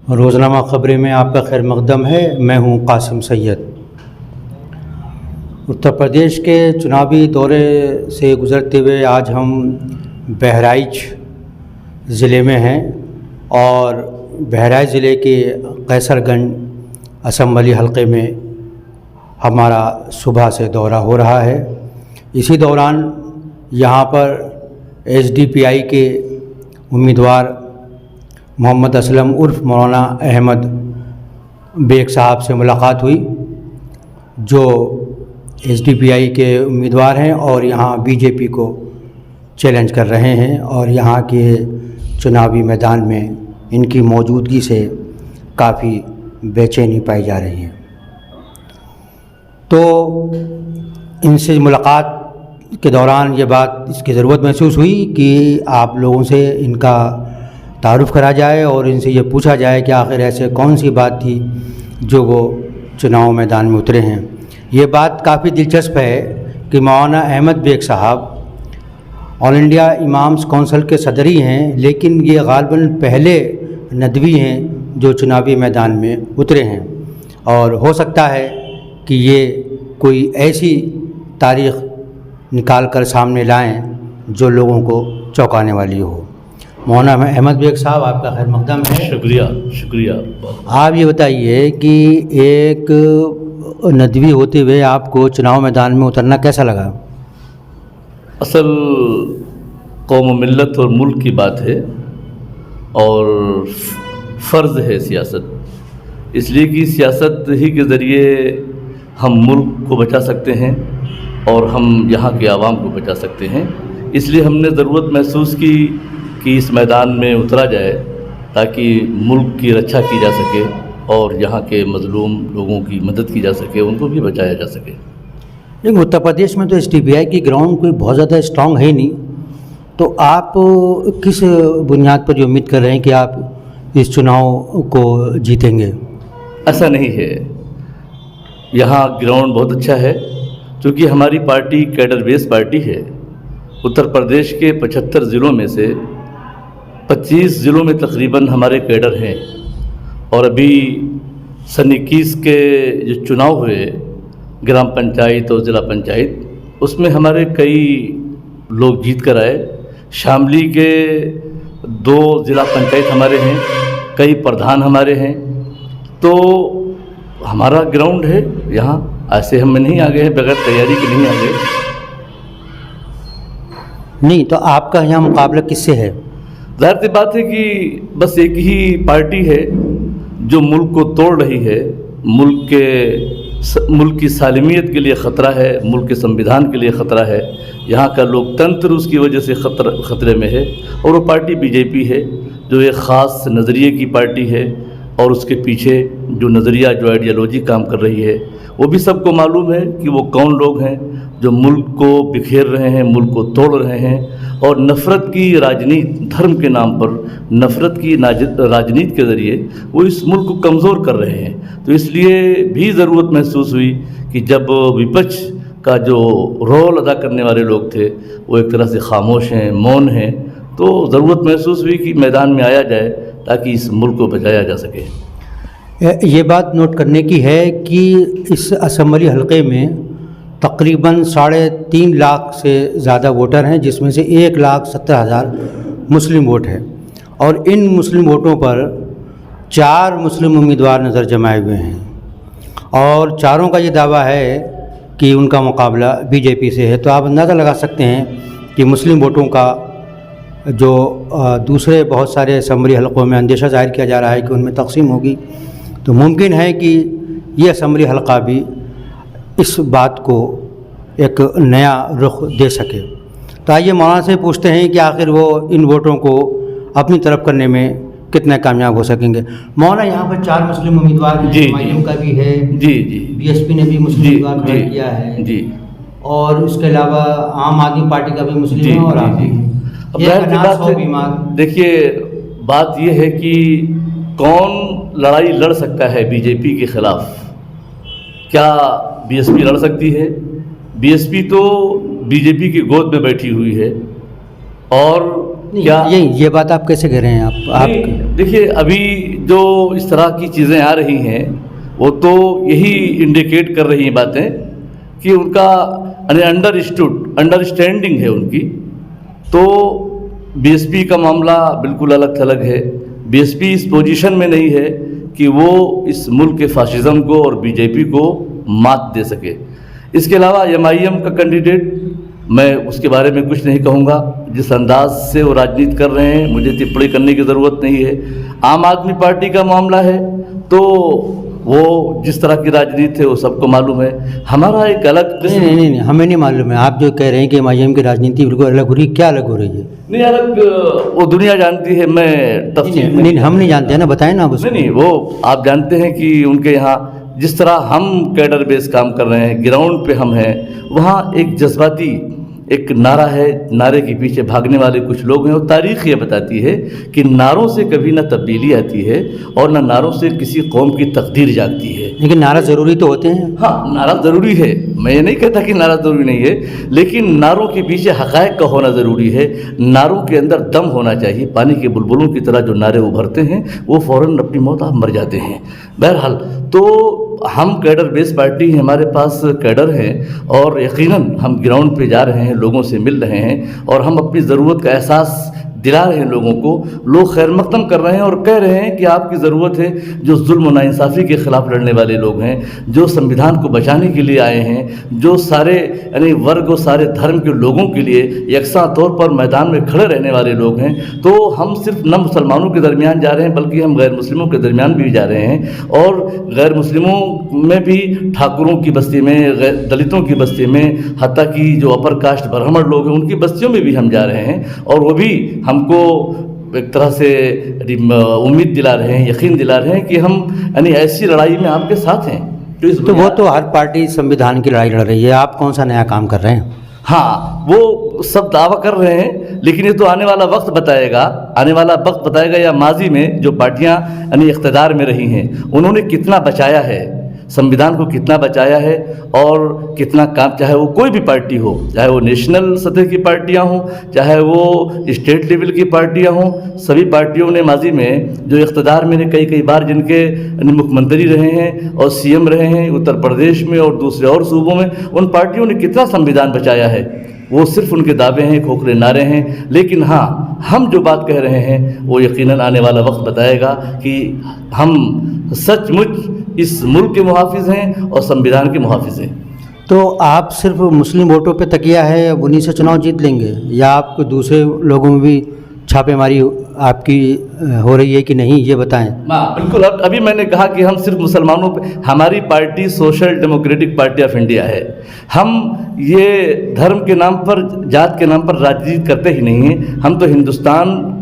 रोज़नामा ख़बरें में आपका खैर मक़दम है। मैं हूँ कासिम सैयद। उत्तर प्रदेश के चुनावी दौरे से गुज़रते हुए आज हम बहराइच ज़िले में हैं और बहराइच ज़िले के कैसरगंज असम्बली हलक़े में हमारा सुबह से दौरा हो रहा है। इसी दौरान यहाँ पर एसडीपीआई के उम्मीदवार मोहम्मद असलम उर्फ़ मौलाना अहमद बेग साहब से मुलाकात हुई, जो एसडीपीआई के उम्मीदवार हैं और यहाँ बीजेपी को चैलेंज कर रहे हैं और यहाँ के चुनावी मैदान में इनकी मौजूदगी से काफ़ी बेचैनी पाई जा रही है। तो इनसे मुलाकात के दौरान ये बात इसकी ज़रूरत महसूस हुई कि आप लोगों से इनका तारुफ़ करा जाए और इनसे ये पूछा जाए कि आखिर ऐसे कौन सी बात थी जो वो चुनाव मैदान में उतरे हैं। ये बात काफ़ी दिलचस्प है कि मौलाना अहमद बेग साहब ऑल इंडिया इमाम्स कौंसिल के सदर ही हैं, लेकिन ये ग़ालिबन पहले नदवी हैं जो चुनावी मैदान में उतरे हैं और हो सकता है कि ये कोई ऐसी तारीख़ निकाल कर सामने लाएं जो लोगों को चौंकाने वाली हो। मौलाना अहमद बेग साहब, आपका खैर मक़दम है। शुक्रिया। आप ये बताइए कि एक नदवी होते हुए आपको चुनाव मैदान में उतरना कैसा लगा? असल कौम मिल्लत और मुल्क की बात है और फ़र्ज़ है सियासत, इसलिए कि सियासत ही के ज़रिए हम मुल्क को बचा सकते हैं और हम यहाँ के आवाम को बचा सकते हैं। इसलिए हमने ज़रूरत महसूस की कि इस मैदान में उतरा जाए ताकि मुल्क की रक्षा की जा सके और यहाँ के मज़लूम लोगों की मदद की जा सके, उनको भी बचाया जा सके। लेकिन उत्तर प्रदेश में तो एसडीपीआई की ग्राउंड कोई बहुत ज़्यादा स्ट्रॉन्ग है ही नहीं, तो आप किस बुनियाद पर ये उम्मीद कर रहे हैं कि आप इस चुनाव को जीतेंगे? ऐसा नहीं है, यहाँ ग्राउंड बहुत अच्छा है क्योंकि हमारी पार्टी कैडर बेस पार्टी है। उत्तर प्रदेश के 75 ज़िलों में से 25 ज़िलों में तकरीबन हमारे कैडर हैं और अभी सन 21 के जो चुनाव हुए ग्राम पंचायत और ज़िला पंचायत, उसमें हमारे कई लोग जीत कर आए। शामली के 2 ज़िला पंचायत हमारे हैं, कई प्रधान हमारे हैं, तो हमारा ग्राउंड है यहाँ। ऐसे हम नहीं आ गए हैं, बगैर तैयारी के नहीं आ गए। नहीं तो आपका यहाँ मुकाबला किससे है? ज़ाहिर सी बात है कि बस एक ही पार्टी है जो मुल्क को तोड़ रही है, मुल्क की सालिमियत के लिए ख़तरा है, मुल्क के संविधान के लिए ख़तरा है, यहाँ का लोकतंत्र उसकी वजह से ख़तरे में है और वो पार्टी बीजेपी है जो एक ख़ास नज़रिए की पार्टी है और उसके पीछे जो नज़रिया जो आइडियोलॉजी काम कर रही है वो भी सबको मालूम है कि वो कौन लोग हैं जो मुल्क को बिखेर रहे हैं, मुल्क को तोड़ रहे हैं और नफ़रत की राजनीति, धर्म के नाम पर नफ़रत की राजनीति के ज़रिए वो इस मुल्क को कमज़ोर कर रहे हैं। तो इसलिए भी ज़रूरत महसूस हुई कि जब विपक्ष का जो रोल अदा करने वाले लोग थे वो एक तरह से खामोश हैं, मौन हैं, तो ज़रूरत महसूस हुई कि मैदान में आया जाए ताकि इस मुल्क को बचाया जा सके। ये बात नोट करने की है कि इस असम्बली हलक़े में तकरीबन 3.5 लाख से ज़्यादा वोटर हैं, जिसमें से 1,70,000 मुस्लिम वोट हैं और इन मुस्लिम वोटों पर 4 मुस्लिम उम्मीदवार नज़र जमाए हुए हैं और चारों का ये दावा है कि उनका मुकाबला बीजेपी से है। तो आप अंदाज़ा लगा सकते हैं कि मुस्लिम वोटों का जो दूसरे बहुत सारे असम्बली हलक़ों में अंदेशा ज़ाहिर किया जा रहा है कि उनमें तकसीम होगी, तो मुमकिन है कि ये असम्बली हलक़ा भी इस बात को एक नया रुख दे सके। तो आइए मौलाना से पूछते हैं कि आखिर वो इन वोटों को अपनी तरफ करने में कितने कामयाब हो सकेंगे। मौलाना, यहाँ पर 4 मुस्लिम उम्मीदवार हैं, एमआईएम का भी है, जी, बीएसपी ने भी मुस्लिम उम्मीदवार खड़ा किया है जी, और उसके अलावा आम आदमी पार्टी का भी मुस्लिम है और आप भी हैं। देखिए, बात यह है कि कौन लड़ाई लड़ सकता है बीजेपी के ख़िलाफ़? क्या बीएसपी लड़ सकती है? बीएसपी तो बीजेपी की गोद में बैठी हुई है और क्या ये बात आप कैसे कह रहे हैं? आप देखिए, अभी जो इस तरह की चीज़ें आ रही हैं वो तो यही इंडिकेट कर रही हैं बातें कि उनका अंडरस्टैंडिंग है उनकी। तो बीएसपी का मामला बिल्कुल अलग थलग है। बीएसपी इस पोजीशन में नहीं है कि वो इस मुल्क के फाशिज़म को और बीजेपी को मात दे सके। इसके अलावा एमआईएम का कैंडिडेट, मैं उसके बारे में कुछ नहीं कहूँगा। जिस अंदाज से वो राजनीति कर रहे हैं मुझे टिप्पणी करने की ज़रूरत नहीं है। आम आदमी पार्टी का मामला है तो वो जिस तरह की राजनीति है वो सबको मालूम है। हमारा एक अलग नहीं, हमें नहीं मालूम है। आप जो कह रहे हैं कि एमआईएम की राजनीति बिल्कुल अलग हो रही है, क्या अलग हो रही है? नहीं, अलग वो दुनिया जानती है, मैं तफसील नहीं, हम नहीं जानते हैं ना, बताएं ना। नहीं, वो आप जानते हैं कि उनके यहाँ जिस तरह हम कैडर बेस काम कर रहे हैं, ग्राउंड पे हम हैं, वहाँ एक जज्बाती एक नारा है, नारे के पीछे भागने वाले कुछ लोग हैं। और तारीख़ ये बताती है कि नारों से कभी ना तब्दीली आती है और ना नारों से किसी कौम की तकदीर जागती है। लेकिन नारा ज़रूरी तो होते हैं। हाँ, नारा ज़रूरी है, मैं ये नहीं कहता कि नारा ज़रूरी नहीं है, लेकिन नारों के पीछे हक़ाइक़ का होना ज़रूरी है। नारों के अंदर दम होना चाहिए। पानी के बुलबुलों की तरह जो नारे उभरते हैं वो फ़ौरन अपनी मौत आप मर जाते हैं। बहरहाल, तो हम कैडर बेस पार्टी हैं, हमारे पास कैडर हैं और यकीनन हम ग्राउंड पे जा रहे हैं, लोगों से मिल रहे हैं और हम अपनी ज़रूरत का एहसास दिला रहे हैं लोगों को। लोग खैर मकदम कर रहे हैं और कह रहे हैं कि आपकी ज़रूरत है। जो जुल्म और नाइंसाफ़ी के ख़िलाफ़ लड़ने वाले लोग हैं, जो संविधान को बचाने के लिए आए हैं, जो सारे यानी वर्ग और सारे धर्म के लोगों के लिए यकसा तौर पर मैदान में खड़े रहने वाले लोग हैं, तो हम सिर्फ न मुसलमानों के दरमियान जा रहे हैं बल्कि हम गैर मुस्लिमों के दरमियान भी जा रहे हैं। और गैर मुस्लिमों में भी ठाकुरों की बस्ती में, दलितों की बस्ती में, हत्ता की जो अपर कास्ट ब्राह्मण लोग हैं उनकी बस्तियों में भी हम जा रहे हैं और वो भी हमको एक तरह से उम्मीद दिला रहे हैं, यकीन दिला रहे हैं कि हम यानी ऐसी लड़ाई में आपके साथ हैं। तो वो तो हर पार्टी संविधान की लड़ाई लड़ रही है, आप कौन सा नया काम कर रहे हैं? हाँ, वो सब दावा कर रहे हैं, लेकिन ये तो आने वाला वक्त बताएगा या माजी में जो पार्टियां यानी इख्तिदार में रही हैं उन्होंने कितना बचाया है, संविधान को कितना बचाया है और कितना काम, चाहे वो कोई भी पार्टी हो, चाहे वो नेशनल सतह की पार्टियां हों, चाहे वो स्टेट लेवल की पार्टियां हों, सभी पार्टियों ने माजी में जो इख्तिदार में कई बार जिनके मुख्यमंत्री रहे हैं और सीएम रहे हैं उत्तर प्रदेश में और दूसरे और सूबों में, उन पार्टियों ने कितना संविधान बचाया है। वो सिर्फ उनके दावे हैं, खोखले नारे हैं। लेकिन हाँ, हम जो बात कह रहे हैं वो यकीनन आने वाला वक्त बताएगा कि हम सचमुच इस मुल्क के मुहाफिज हैं और संविधान के मुहाफिज हैं। तो आप सिर्फ मुस्लिम वोटों पे तकिया है, उन्हीं से चुनाव जीत लेंगे, या आपको दूसरे लोगों में भी छापेमारी आपकी हो रही है कि नहीं, ये बताएं। हाँ, बिल्कुल। अभी मैंने कहा कि हम सिर्फ मुसलमानों पे, हमारी party social democratic party of India है। हम ये धर्म के नाम पर, जात के नाम पर राजनीति करते ही नहीं हैं। हम तो हिंदुस्तान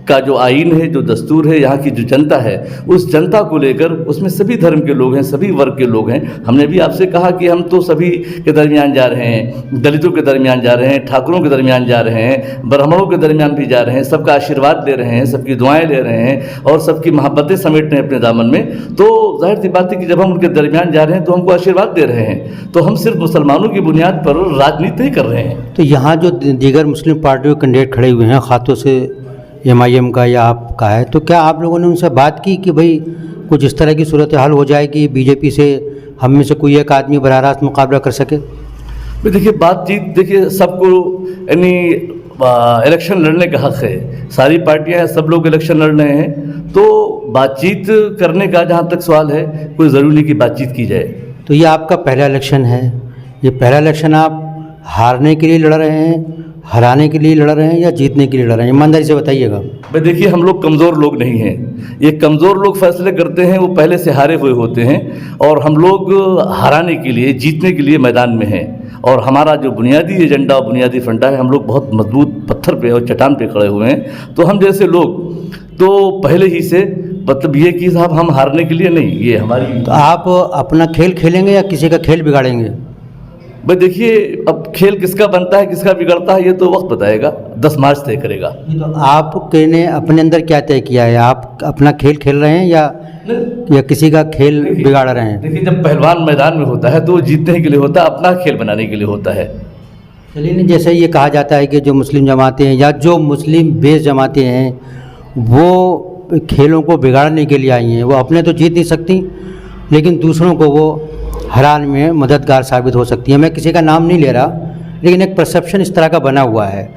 का जो आईन है, जो दस्तूर है, यहाँ की जो जनता है, उस जनता को लेकर, उसमें सभी धर्म के लोग हैं, सभी वर्ग के लोग हैं। हमने भी आपसे कहा कि हम तो सभी के दरमियान जा रहे हैं, दलितों के दरमियान जा रहे हैं, ठाकुरों के दरमियान जा रहे हैं, ब्राह्मणों के दरमियान भी जा रहे हैं, सबका आशीर्वाद ले रहे हैं, सबकी दुआएं ले रहे हैं और सबकी मोहब्बतें समेट रहे हैं अपने दामन में। तो जाहिर सी बात है कि जब हम उनके दरमियान जा रहे हैं तो हमको आशीर्वाद दे रहे हैं। तो हम सिर्फ मुसलमानों की बुनियाद पर राजनीति कर रहे हैं। तो यहाँ जो दीगर मुस्लिम पार्टियों के कैंडिडेट खड़े हुए हैं, खातों से एमआईएम का या आपका है, तो क्या आप लोगों ने उनसे बात की कि भाई कुछ इस तरह की सूरत हाल हो जाए कि बीजेपी से हम में से कोई एक आदमी बराह रास्त मुकाबला कर सके? देखिए, बातचीत, देखिए सबको यानी इलेक्शन लड़ने का हक़ है, सारी पार्टियां हैं, सब लोग इलेक्शन लड़ रहे हैं, तो बातचीत करने का जहाँ तक सवाल है, कोई ज़रूरी नहीं कि बातचीत की जाए। तो ये आपका पहला इलेक्शन है, ये पहला इलेक्शन आप हारने के लिए लड़ रहे हैं, हराने के लिए लड़ रहे हैं या जीतने के लिए लड़ रहे हैं? ईमानदारी से बताइएगा। भाई देखिए, हम लोग कमज़ोर लोग नहीं हैं। ये कमज़ोर लोग फैसले करते हैं, वो पहले से हारे हुए होते हैं, और हम लोग हराने के लिए, जीतने के लिए मैदान में हैं। और हमारा जो बुनियादी एजेंडा और बुनियादी फंडा है, हम लोग बहुत मजबूत पत्थर पे और चट्टान पे खड़े हुए हैं। तो हम जैसे लोग तो पहले ही से मतलब ये कि साहब हम हारने के लिए नहीं, ये हमारी। तो आप अपना खेल खेलेंगे या किसी का खेल बिगाड़ेंगे? भाई देखिए, अब खेल किसका बनता है किसका बिगड़ता है ये तो वक्त बताएगा, 10 मार्च तय करेगा। तो आपने अपने अंदर क्या तय किया है? आप अपना खेल खेल रहे हैं या किसी का खेल बिगाड़ रहे हैं? देखिए, जब पहलवान मैदान में होता है तो वो जीतने के लिए होता है, अपना खेल बनाने के लिए होता है। चलिए, नहीं, जैसे ये कहा जाता है कि जो मुस्लिम जमातें हैं या जो मुस्लिम बेस जमातें हैं वो खेलों को बिगाड़ने के लिए आई हैं। वो अपने तो जीत नहीं सकती, लेकिन दूसरों को वो हराने में मददगार साबित हो सकती है। मैं किसी का नाम नहीं ले रहा, लेकिन एक परसेप्शन इस तरह का बना हुआ है।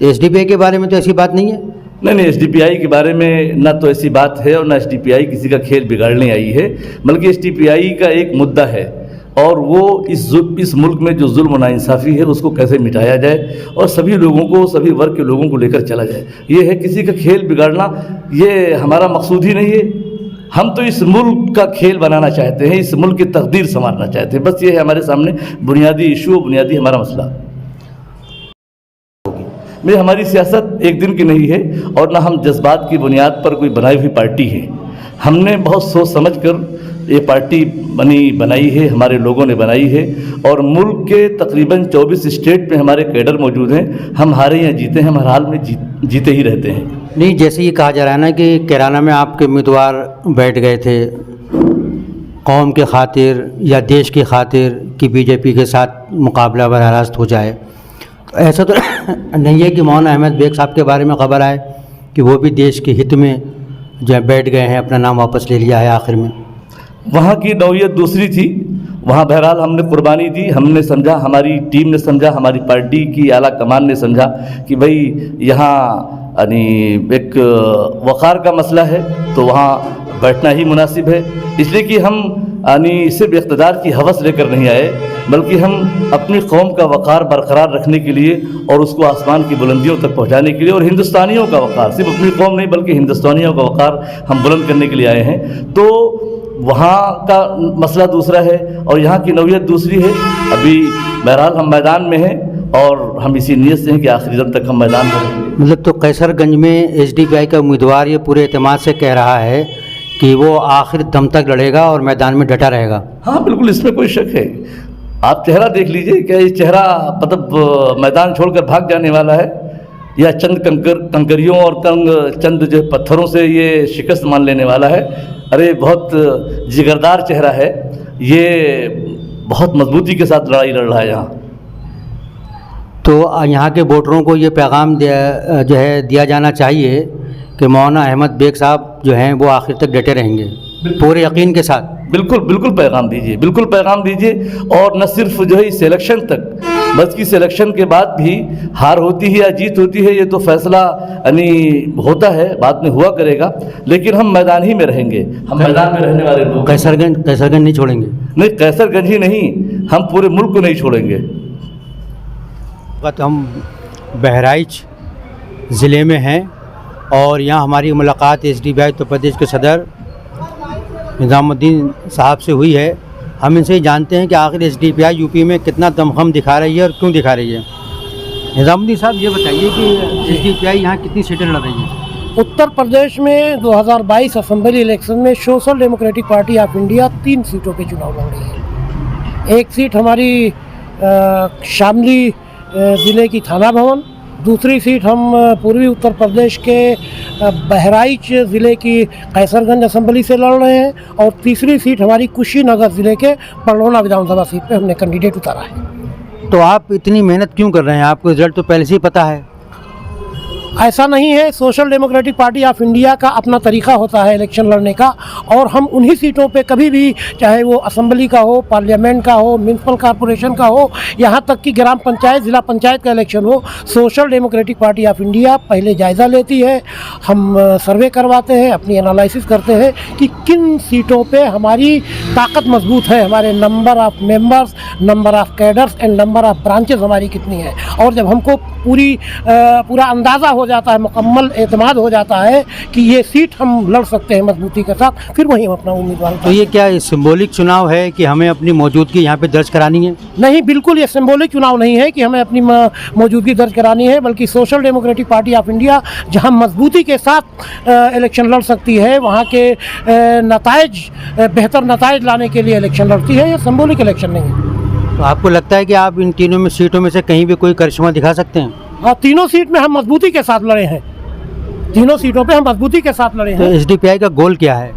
एसडीपीआई के बारे में तो ऐसी बात नहीं है। नहीं, एसडीपीआई के बारे में ना तो ऐसी बात है और ना एसडीपीआई किसी का खेल बिगाड़ने आई है, बल्कि एसडीपीआई का एक मुद्दा है और वो इस मुल्क में जो जुल्म नाइंसाफ़ी है उसको कैसे मिटाया जाए और सभी लोगों को, सभी वर्ग के लोगों को लेकर चला जाए। ये है, किसी का खेल बिगाड़ना ये हमारा मकसूद ही नहीं है। हम तो इस मुल्क का खेल बनाना चाहते हैं, इस मुल्क की तकदीर संवारना चाहते हैं। बस ये है हमारे सामने बुनियादी इशू, बुनियादी हमारा मसला। में हमारी सियासत एक दिन की नहीं है और ना हम जज्बात की बुनियाद पर कोई बनाई हुई पार्टी है। हमने बहुत सोच समझ कर ये पार्टी बनाई है, हमारे लोगों ने बनाई है और मुल्क के तकरीबन 24 स्टेट में हमारे कैडर मौजूद हैं। हम हारे या जीते हैं, हम हर हाल में जीते ही रहते हैं। नहीं, जैसे ये कहा जा रहा है ना कि कैराना में आपके उम्मीदवार बैठ गए थे कौम के खातिर या देश की खातिर कि बीजेपी के साथ मुकाबला बराह रास्त हो जाए, ऐसा तो नहीं है कि मौलाना अहमद बेग साहब के बारे में खबर आए कि वो भी देश के हित में जो बैठ गए हैं, अपना नाम वापस ले लिया है आखिर में। वहाँ की नौयत दूसरी थी, वहाँ बहरहाल हमने कुर्बानी दी, हमने समझा, हमारी टीम ने समझा, हमारी पार्टी की आला कमान ने समझा कि भाई यहाँ एक वक़ार का मसला है तो वहाँ बैठना ही मुनासिब है। इसलिए कि हम सिर्फ इक़्तिदार की हवस लेकर नहीं आए, बल्कि हम अपनी कौम का वक़ार बरकरार रखने के लिए और उसको आसमान की बुलंदियों तक पहुंचाने के लिए और हिंदुस्तानियों का वक़ार, सिर्फ अपनी कौम नहीं बल्कि हिंदुस्तानियों का वक़ार हम बुलंद करने के लिए आए हैं। तो वहाँ का मसला दूसरा है और यहाँ की नौयत दूसरी है। अभी बहरहाल हम मैदान में हैं और हम इसी नीयत से हैं कि आखिरी दम तक हम मैदान में रहेंगे। मतलब तो कैसरगंज में एसडीपीआई का उम्मीदवार ये पूरे एतमाद से कह रहा है कि वो आखिर दम तक लड़ेगा और मैदान में डटा रहेगा। हाँ बिल्कुल, इसमें कोई शक है। आप चेहरा देख लीजिए, क्या ये चेहरा मतलब मैदान छोड़कर भाग जाने वाला है या चंद कंकरियों और चंद जो पत्थरों से ये शिकस्त मान लेने वाला है? अरे बहुत जिगरदार चेहरा है, ये बहुत मजबूती के साथ लड़ाई लड़ रहा है यहाँ। तो यहाँ के वोटरों को ये पैगाम जो है दिया जाना चाहिए कि मौलाना अहमद बेग साहब जो हैं वो आखिर तक डटे रहेंगे पूरे यकीन के साथ। बिल्कुल बिल्कुल पैगाम दीजिए, बिल्कुल पैगाम दीजिए। और न सिर्फ जो है इस इलेक्शन तक, बल्कि इस इलेक्शन के बाद भी हार होती है या जीत होती है ये तो फैसला होता है, बाद में हुआ करेगा, लेकिन हम मैदान ही में रहेंगे। हम मैदान में रहने वाले लोग। कैसरगंज नहीं छोड़ेंगे? नहीं, कैसरगंज ही नहीं, हम पूरे मुल्क को नहीं छोड़ेंगे। हम बहराइच ज़िले में हैं और यहाँ हमारी मुलाकात एसडीपीआई उत्तर प्रदेश के सदर निज़ामुद्दीन साहब से हुई है। हम इनसे जानते हैं कि आखिर एसडीपीआई यूपी में कितना दमखम दिखा रही है और क्यों दिखा रही है। निज़ामुद्दीन साहब ये बताइए कि एसडीपीआई यहाँ कितनी सीटें लड़ रही है? उत्तर प्रदेश में 2022 असेंबली इलेक्शन में social democratic party of India 3 सीटों पे चुनाव लड़ रही है। एक सीट हमारी शामली ज़िले की थाना भवन, दूसरी सीट हम पूर्वी उत्तर प्रदेश के बहराइच ज़िले की कैसरगंज असेंबली से लड़ रहे हैं और तीसरी सीट हमारी कुशीनगर ज़िले के पड़ोना विधानसभा सीट पे हमने कैंडिडेट उतारा है। तो आप इतनी मेहनत क्यों कर रहे हैं? आपको रिजल्ट तो पहले से ही पता है। ऐसा नहीं है, social democratic party of India का अपना तरीका होता है इलेक्शन लड़ने का और हम उन्हीं सीटों पे कभी भी, चाहे वो असेंबली का हो, पार्लियामेंट का हो, म्यूनसिपल कॉरपोरेशन का हो, यहाँ तक कि ग्राम पंचायत, ज़िला पंचायत का इलेक्शन हो, social democratic party of India पहले जायज़ा लेती है। हम सर्वे करवाते हैं, अपनी एनालिसिस करते हैं कि किन सीटों पर हमारी ताकत मजबूत है, हमारे number of members, number of cadres and number of branches हमारी कितनी है। और जब हमको पूरा अंदाज़ा हो जाता है, मुकम्मल एतमाद हो जाता है कि ये सीट हम लड़ सकते हैं मजबूती के साथ, फिर वहीं हम अपना उम्मीदवार। तो ये क्या सिंबॉलिक चुनाव है कि हमें अपनी मौजूदगी यहाँ पे दर्ज करानी है? नहीं, बिल्कुल ये सिंबॉलिक चुनाव नहीं है कि हमें अपनी मौजूदगी दर्ज करानी है, बल्कि social democratic party of India जहाँ मजबूती के साथ इलेक्शन लड़ सकती है, वहाँ के बेहतर नताइज लाने के लिए इलेक्शन लड़ती है। ये सिंबॉलिक इलेक्शन नहीं है। तो आपको लगता है कि आप इन तीनों में सीटों में से कहीं भी कोई करिश्मा दिखा सकते हैं? हाँ, तीनों सीट में हम मजबूती के साथ लड़े हैं, तीनों सीटों पे हम मजबूती के साथ लड़े हैं। तो एसडीपीआई का गोल क्या है?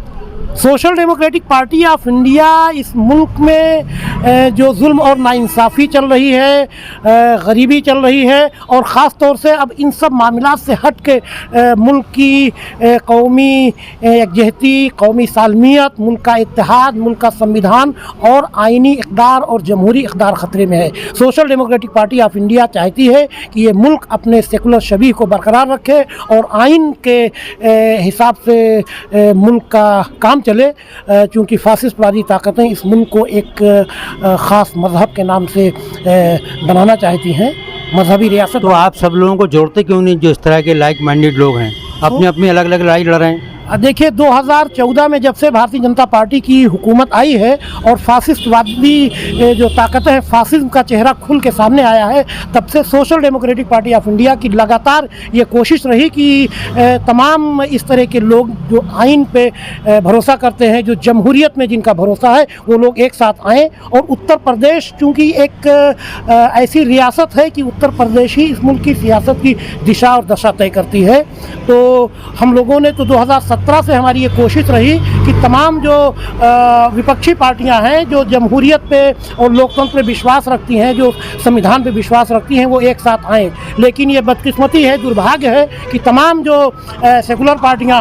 Social democratic party of India इस मुल्क में जो जुल्म और नाइंसाफ़ी चल रही है, गरीबी चल रही है, और ख़ास तौर से अब इन सब मामलात से हट के मुल्क की कौमी यकजहती, कौमी सालमियत, मुल्क का इत्तेहाद, मुल्क का संविधान और आइनी इक़दार और जमहूरी इक़दार ख़तरे में है। Social democratic party of India चाहती है कि ये मुल्क अपने सेकुलर शबीह को बरकरार रखे और आइन के हिसाब से मुल्क का काम चले, चूँकि फासिस्टवादी ताकतें इस मुल्क को एक ख़ास मज़हब के नाम से बनाना चाहती हैं, मजहबी रियासत। तो आप सब लोगों को जोड़ते क्यों नहीं, जो इस तरह के लाइक माइंडेड लोग हैं, अपनी अपनी अलग अलग लड़ाई लड़ रहे हैं? देखिए, 2014 में जब से भारतीय जनता पार्टी की हुकूमत आई है और फासिस्टवादी जो ताकतें हैं, फासिज्म का चेहरा खुल के सामने आया है, तब से social democratic party of India की लगातार ये कोशिश रही कि तमाम इस तरह के लोग जो आइन पे भरोसा करते हैं, जो जमहूरियत में जिनका भरोसा है, वो लोग एक साथ आएँ। और उत्तर प्रदेश चूँकि एक ऐसी रियासत है कि उत्तर प्रदेश ही इस मुल्क की सियासत की दिशा और दशा तय करती है, तो हम लोगों ने तो 2017 से हमारी ये कोशिश रही कि तमाम जो विपक्षी पार्टियां हैं, जो जमहूरियत पे और लोकतंत्र पे विश्वास रखती हैं, जो संविधान पे विश्वास रखती हैं, वो एक साथ आएँ। लेकिन ये बदकिस्मती है, दुर्भाग्य है कि तमाम जो सेकुलर पार्टियां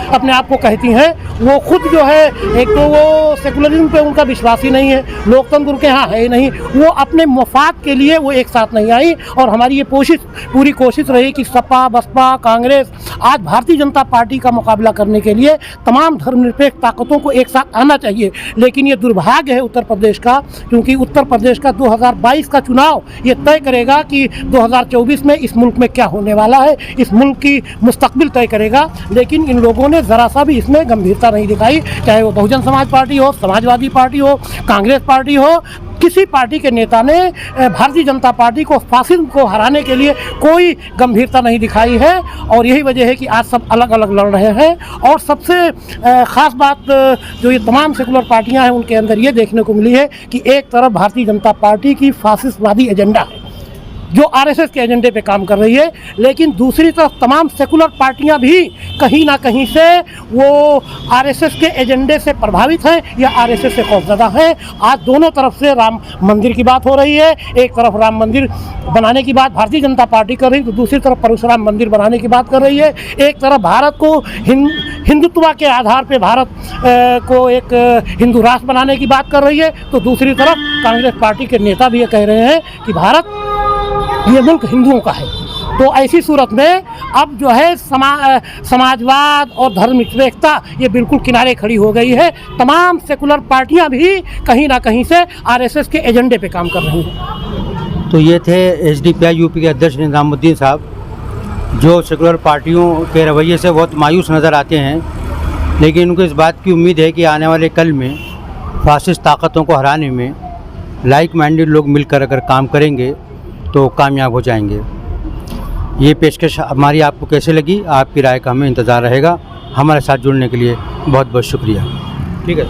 अपने आप को कहती हैं, वो खुद जो है, एक तो वो सेकुलरिज्म पे उनका विश्वास ही नहीं है, लोकतंत्र उनके यहाँ है ही नहीं, वो अपने मफाद के लिए वो एक साथ नहीं आई। और हमारी ये पूरी कोशिश रही कि सपा, बसपा, कांग्रेस, आज भारतीय जनता पार्टी का मुकाबला करने के लिए तमाम धर्मनिरपेक्ष ताकतों को एक साथ आना चाहिए। लेकिन ये दुर्भाग्य है उत्तर प्रदेश का, क्योंकि उत्तर प्रदेश का 2022 का चुनाव ये तय करेगा कि 2024 में इस मुल्क में क्या होने वाला है, इस मुल्क की मुस्तकबिल तय करेगा। लेकिन इन लोगों ने ज़रा सा भी इसमें गंभीरता नहीं दिखाई, चाहे वो बहुजन समाज पार्टी हो, समाजवादी पार्टी हो, कांग्रेस पार्टी हो, किसी पार्टी के नेता ने भारतीय जनता पार्टी को, फासिज्म को हराने के लिए कोई गंभीरता नहीं दिखाई है। और यही वजह है कि आज सब अलग अलग लड़ रहे हैं। और सबसे ख़ास बात जो ये तमाम सेकुलर पार्टियां हैं, उनके अंदर ये देखने को मिली है कि एक तरफ भारतीय जनता पार्टी की फासिस्टवादी एजेंडा है जो आरएसएस के एजेंडे पे काम कर रही है, लेकिन दूसरी तरफ तमाम सेकुलर पार्टियां भी कहीं ना कहीं से वो आरएसएस के एजेंडे से प्रभावित हैं या आरएसएस से खौफजदा हैं। आज दोनों तरफ से राम मंदिर की बात हो रही है, एक तरफ राम मंदिर बनाने की बात भारतीय जनता पार्टी कर रही है, तो दूसरी तरफ परशुराम मंदिर बनाने की बात कर रही है। एक तरफ भारत को हिंदुत्व के आधार पर भारत को एक हिंदू राष्ट्र बनाने की बात कर रही है, तो दूसरी तरफ कांग्रेस पार्टी के नेता भी ये कह रहे हैं कि भारत, ये मुल्क हिंदुओं का है। तो ऐसी सूरत में अब जो है समाजवाद और धर्मनिरपेक्षता ये बिल्कुल किनारे खड़ी हो गई है। तमाम सेकुलर पार्टियां भी कहीं ना कहीं से आरएसएस के एजेंडे पे काम कर रही हैं। तो ये थे एसडीपीआई यूपी के अध्यक्ष निज़ामुद्दीन साहब, जो सेकुलर पार्टियों के रवैये से बहुत मायूस नज़र आते हैं, लेकिन उनको इस बात की उम्मीद है कि आने वाले कल में फासिस्ट ताकतों को हराने में लाइक माइंडेड लोग मिलकर अगर काम करेंगे तो कामयाब हो जाएंगे। ये पेशकश हमारी आपको कैसे लगी, आपकी राय का हमें इंतज़ार रहेगा। हमारे साथ जुड़ने के लिए बहुत बहुत शुक्रिया। ठीक है।